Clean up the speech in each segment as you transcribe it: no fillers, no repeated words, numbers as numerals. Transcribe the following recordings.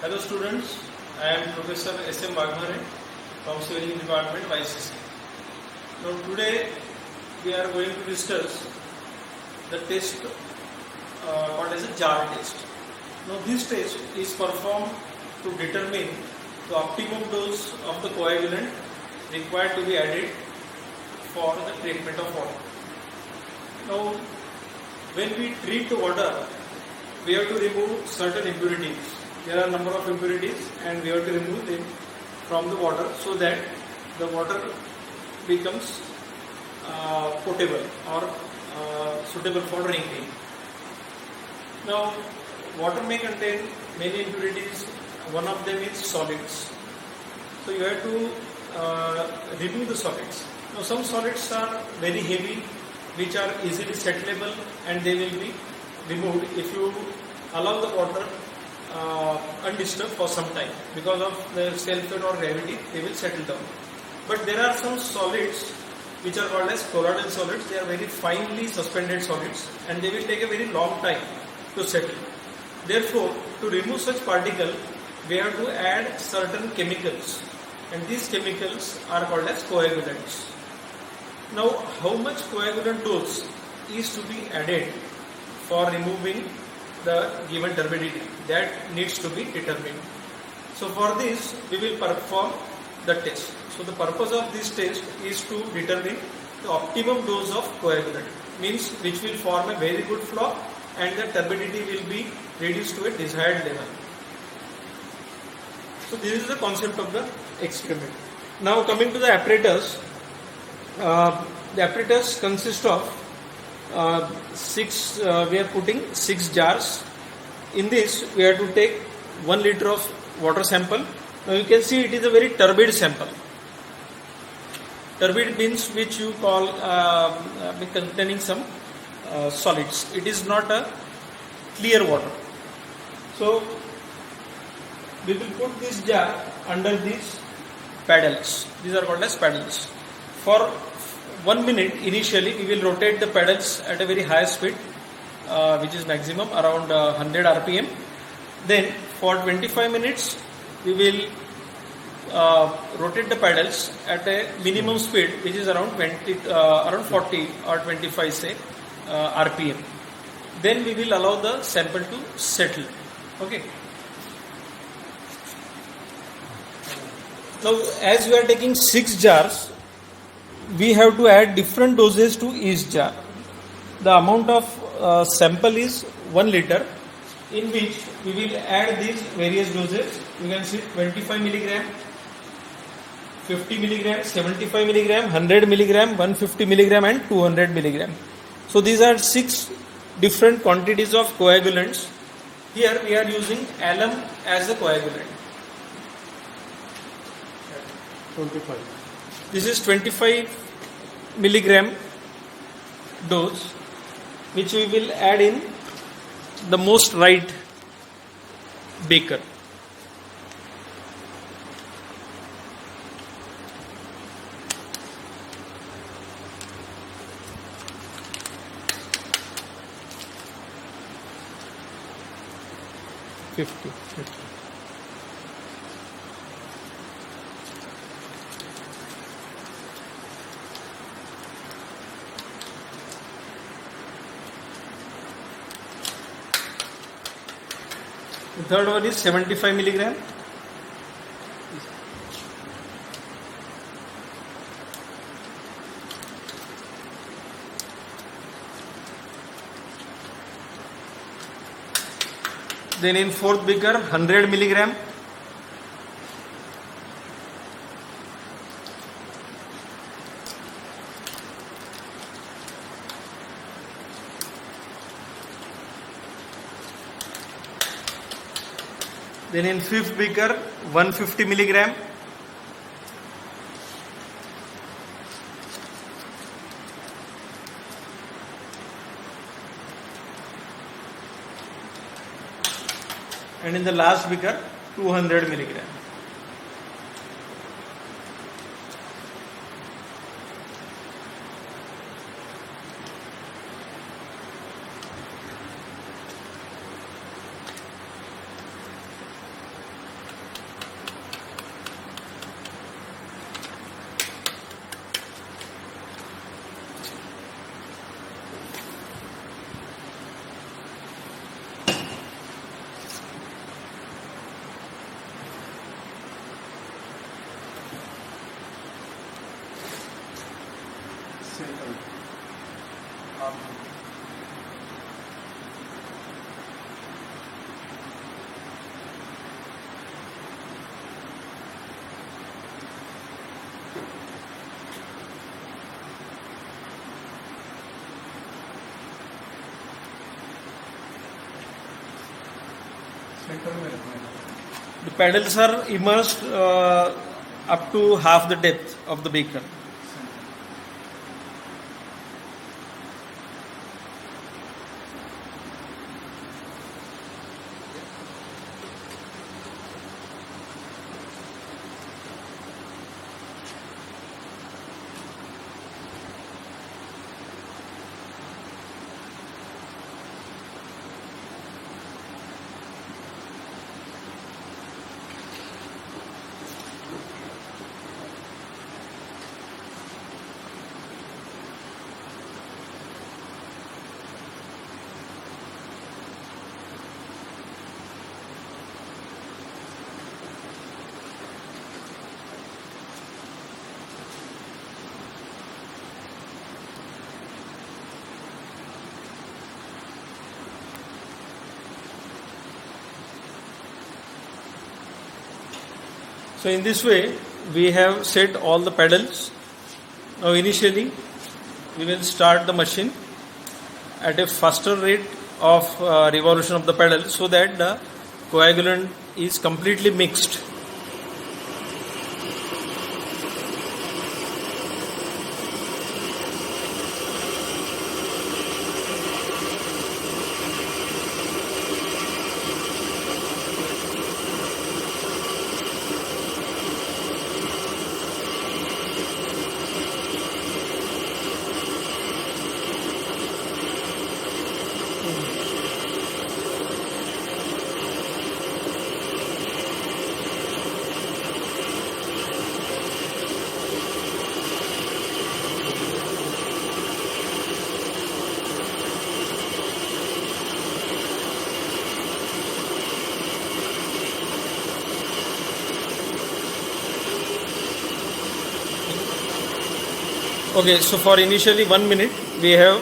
Hello students, I am Professor S.M. Bagmare from Civil Engineering Department, YCC. Now today we are going to discuss the test called as a jar test. Now this test is performed to determine the optimum dose of the coagulant required to be added for the treatment of water. Now when we treat the water, we have to remove certain impurities. There are a number of impurities and we have to remove them from the water so that the water becomes potable or suitable for drinking. Now, water may contain many impurities. One of them is solids. So you have to remove the solids. Now, some solids are very heavy, which are easily settleable, and they will be removed if you allow the water undisturbed for some time. Because of the self-weight or gravity, they will settle down. But there are some solids which are called as colloidal solids. They are very finely suspended solids and they will take a very long time to settle. Therefore, to remove such particle, we have to add certain chemicals, and these chemicals are called as coagulants. Now, how much coagulant dose is to be added for removing the given turbidity? That needs to be determined. So for this, we will perform the test. So the purpose of this test is to determine the optimum dose of coagulant, means which will form a very good flow and the turbidity will be reduced to a desired level. So this is the concept of the experiment. Now coming to the apparatus, the apparatus consists of we are putting 6 jars. In this, we have to take 1 liter of water sample. Now you can see it is a very turbid sample. Turbid means which you call containing some solids. It is not a clear water. So we will put this jar under these paddles. These are called as paddles. For 1 minute initially, we will rotate the paddles at a very high speed, which is maximum around 100 rpm. Then for 25 minutes we will rotate the paddles at a minimum speed, which is around 40 or 25 say rpm. Then we will allow the sample to settle. Okay. Now as we are taking 6 jars, we have to add different doses to each jar. The amount of sample is 1 liter, in which we will add these various doses. You can see 25 milligram, 50 milligram, 75 milligram, 100 milligram, 150 milligram and 200 milligram. So these are 6 different quantities of coagulants. Here we are using alum as a coagulant. 25. This is 25 milligram dose, which we will add in the most right beaker. Fifty. The third one is 75 milligram. Then in fourth beaker, 100 milligram. Then in fifth beaker, 150 milligram. And in the last beaker, 200 milligram. Second. Second में रखना है. The pedals are immersed up to half the depth of the beaker. So in this way, we have set all the pedals. Now initially, we will start the machine at a faster rate of revolution of the pedal so that the coagulant is completely mixed. Okay, so for initially 1 minute, we have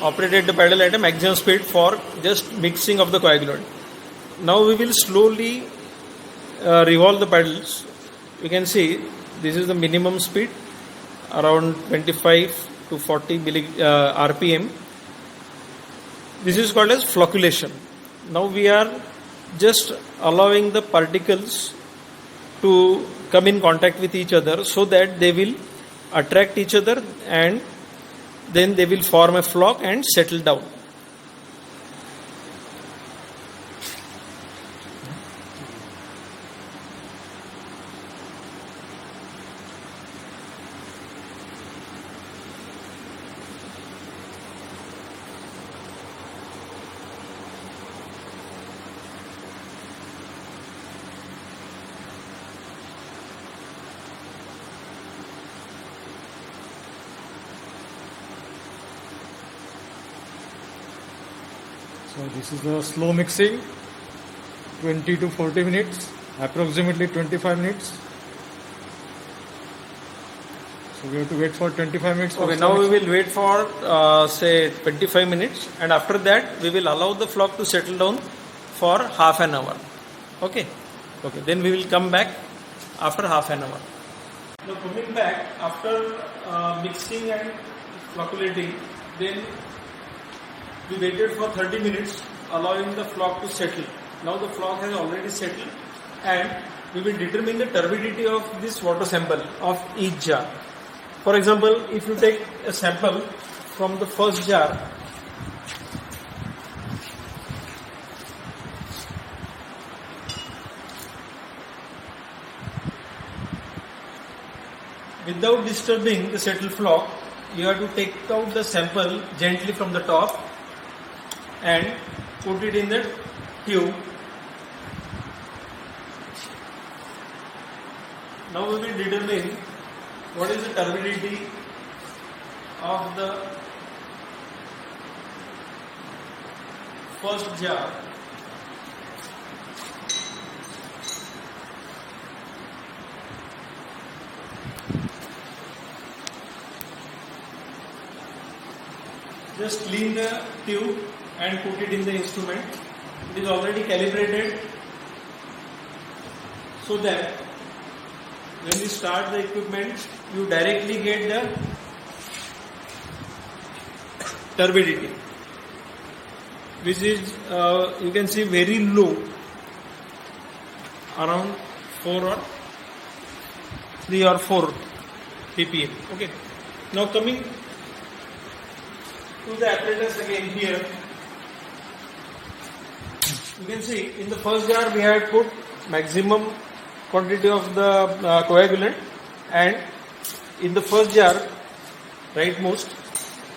operated the pedal at a maximum speed for just mixing of the coagulant. Now we will slowly revolve the pedals. You can see this is the minimum speed, around 25 to 40 RPM. This is called as flocculation. Now we are just allowing the particles to come in contact with each other so that they will attract each other and then they will form a flock and settle down. So this is the slow mixing, 20 to 40 minutes, approximately 25 minutes. So we have to wait for 25 minutes. Okay, now we will wait for say 25 minutes, and after that we will allow the flock to settle down for half an hour. Okay, then we will come back after half an hour. Now coming back after mixing and flocculating, then we waited for 30 minutes, allowing the flock to settle. Now the flock has already settled, and we will determine the turbidity of this water sample of each jar. For example, if you take a sample from the first jar, without disturbing the settled flock, you have to take out the sample gently from the top and put it in the tube. Now we will determine what is the turbidity of the first jar. just clean the tube and put it in the instrument. It is already calibrated so that when you start the equipment, you directly get the turbidity, which is you can see very low, around 4 or 3 or 4 ppm. Okay. Now coming to the apparatus again here, you can see in the first jar we had put maximum quantity of the coagulant, and in the first jar, rightmost,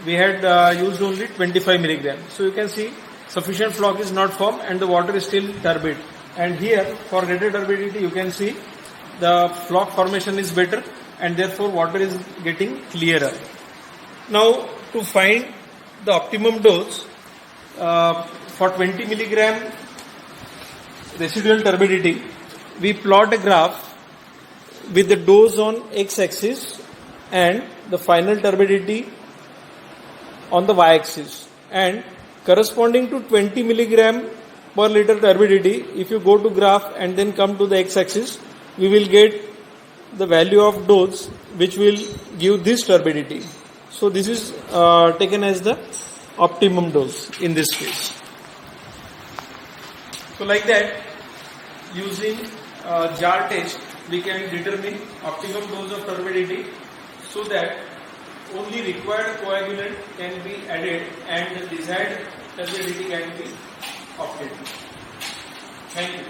we had used only 25 milligram. So you can see sufficient floc is not formed and the water is still turbid. And here for greater turbidity you can see the floc formation is better and therefore water is getting clearer. Now to find the optimum dose for 20 milligram residual turbidity, we plot a graph with the dose on x-axis and the final turbidity on the y-axis, and corresponding to 20 milligram per liter turbidity, if you go to graph and then come to the x-axis, we will get the value of dose which will give this turbidity. So this is taken as the optimum dose in this case. So like that, using jar test, we can determine optimum dose of turbidity so that only required coagulant can be added and the desired turbidity can be obtained. Thank you.